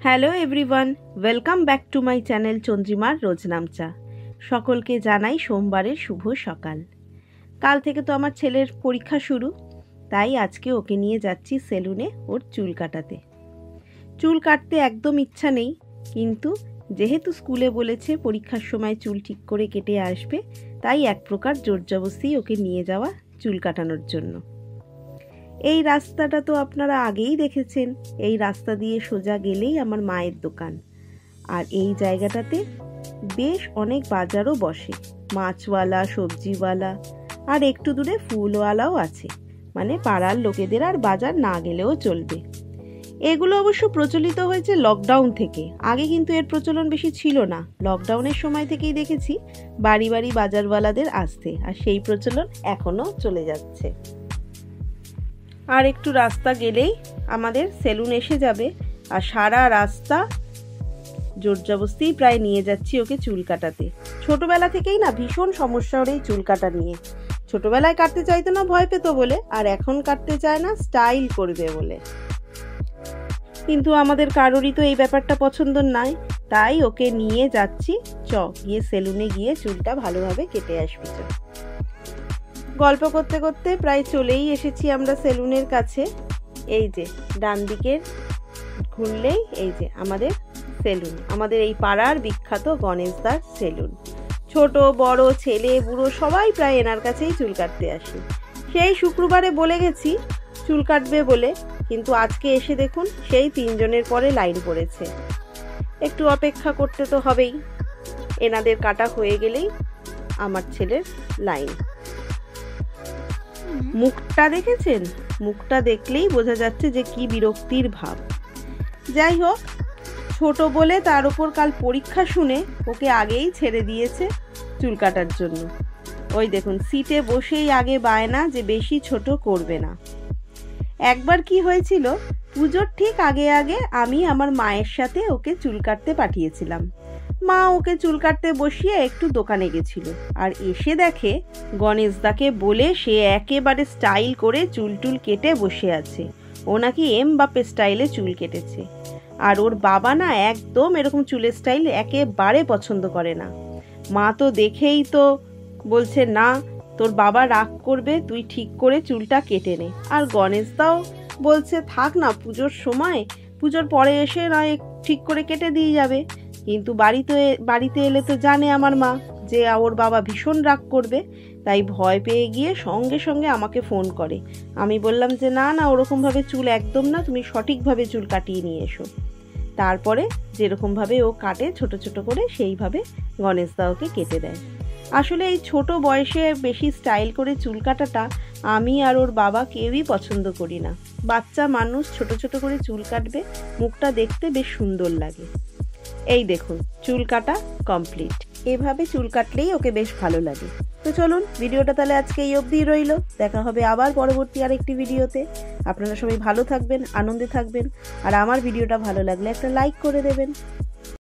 Hello everyone, welcome back to my channel চন্দ্রিমার রোজনামচা। সকলকে জানাই সোমবারের শুভ সকাল। কাল থেকে তো আমার ছেলের পরীক্ষা শুরু, তাই আজকে ওকে নিয়ে যাচ্ছি সেলুনে ওর চুল কাটাতে। চুল কাটতে একদম ইচ্ছা নেই, কিন্তু যেহেতু স্কুলে বলেছে পরীক্ষার সময় চুল ঠিক করে কেটে আসবে, তাই এক প্রকার জোরজবস্তি ওকে নিয়ে যাওয়া চুল কাটানোর জন্য। এই রাস্তাটা তো আপনারা আগেই দেখেছেন। এই রাস্তা দিয়ে সোজা গেলেই আমার মায়ের দোকান, আর এই জায়গাটাতে বেশ অনেক বাজারও বসে, মাছওয়ালা, সবজিওয়ালা, আর একটু দূরে ফুলওয়ালাও আছে। মানে পাড়ার লোকেদের আর বাজার না গেলেও চলবে। এগুলো অবশ্য প্রচলিত হয়েছে লকডাউন থেকে, আগে কিন্তু এর প্রচলন বেশি ছিল না। লকডাউনের সময় থেকেই দেখেছি বাড়ি বাড়ি বাজারওয়ালাদের আসতে, আর সেই প্রচলন এখনো চলে যাচ্ছে। আর একটু রাস্তা গেলেই আমাদের সেলুন এসে যাবে, আর সারা রাস্তা জোরজবস্তি প্রায় নিয়ে যাচ্ছি ওকে চুল কাটাতে। ছোটবেলা থেকেই না ভীষণ সমস্যা ওর এই চুল কাটা নিয়ে। ছোটবেলায় কাটতে চাইতো না, ভয় পেত বলে, আর এখন কাটতে চায় না স্টাইল করবে বলে। কিন্তু আমাদের কারোরই তো এই ব্যাপারটা পছন্দ নয়, তাই ওকে নিয়ে যাচ্ছি। গিয়ে সেলুনে গিয়ে চুলটা ভালোভাবে কেটে আসবি। গল্প করতে করতে প্রায় চলেই এসেছি আমরা সেলুনের কাছে। এই যে ডান দিকের ঘুরলেই এই যে আমাদের সেলুন, আমাদের এই পাড়ার বিখ্যাত গণেশদার সেলুন। ছোট বড় ছেলে বুড়ো সবাই প্রায় এনার কাছেই চুল কাটতে আসে। সেই শুক্রবারে বলে গেছি চুল কাটবে বলে, কিন্তু আজকে এসে দেখুন সেই 3 জনের পরে লাইন পড়েছে। একটু অপেক্ষা করতে তো হবেই। এনাদের কাটা হয়ে গেলেই আমার ছেলের লাইন। মুখটা দেখেছেন? মুখটা দেখলেই বোঝা যাচ্ছে যে কি বিরক্তির ভাব। যাই হোক, ছোট বলে তার উপর কাল পরীক্ষা শুনে ওকে আগেই ছেড়ে দিয়েছে চুল কাটার জন্য। ওই দেখুন সিটে বসেই আগে বায়না যে বেশি ছোট করবে না। একবার কি হয়েছিল, পুজোর ঠিক আগে আগে আমি আমার মায়ের সাথে ওকে চুল কাটতে পাঠিয়েছিলাম। মা ওকে চুল কাটতে বসিয়ে একটু দোকানে গেছিল, আর এসে দেখে গণেশদাকে বলে সে একেবারে স্টাইল করে চুল টুল কেটে বসে আছে। ও নাকি এমবাপে স্টাইলে চুল কেটেছে। আর ওর বাবা না একদম এরকম চুলের স্টাইল একেবারে পছন্দ করে না। মা তো দেখেই তো বলছে, না তোর বাবা রাগ করবে, তুই ঠিক করে চুলটা কেটে নে। আর গণেশদাও বলছে থাক না, পুজোর সময়, পুজোর পরে এসে নয় ঠিক করে কেটে দিয়ে যাবে। কিন্তু বাড়িতে এলে তো জানে আমার মা যে ওর বাবা ভীষণ রাগ করবে, তাই ভয় পেয়ে গিয়ে সঙ্গে সঙ্গে আমাকে ফোন করে। আমি বললাম যে না না, ওরকমভাবে চুল একদম না, তুমি সঠিকভাবে চুল কাটিয়ে নিয়ে এসো। তারপরে যেরকমভাবে ও কাটে ছোট ছোট করে, সেইভাবে গণেশদা ওকে কেটে দেয়। আসলে এই ছোট বয়সে বেশি স্টাইল করে চুল কাটাটা আমি আর ওর বাবা কেউই পছন্দ করি না। বাচ্চা মানুষ ছোট ছোট করে চুল কাটবে, মুখটা দেখতে বেশ সুন্দর লাগে। এই দেখুন চুল কাটা কমপ্লিট। এভাবে চুল কাটলেই ওকে বেশ ভালো লাগে। তো চলুন, ভিডিওটা তাহলে আজকে এই অবধিই রইল। দেখা হবে আবার পরবর্তী আরেকটি ভিডিওতে। আপনারা সবাই ভালো থাকবেন, আনন্দে থাকবেন, আর আমার ভিডিওটা ভালো লাগলে একটা লাইক করে দেবেন।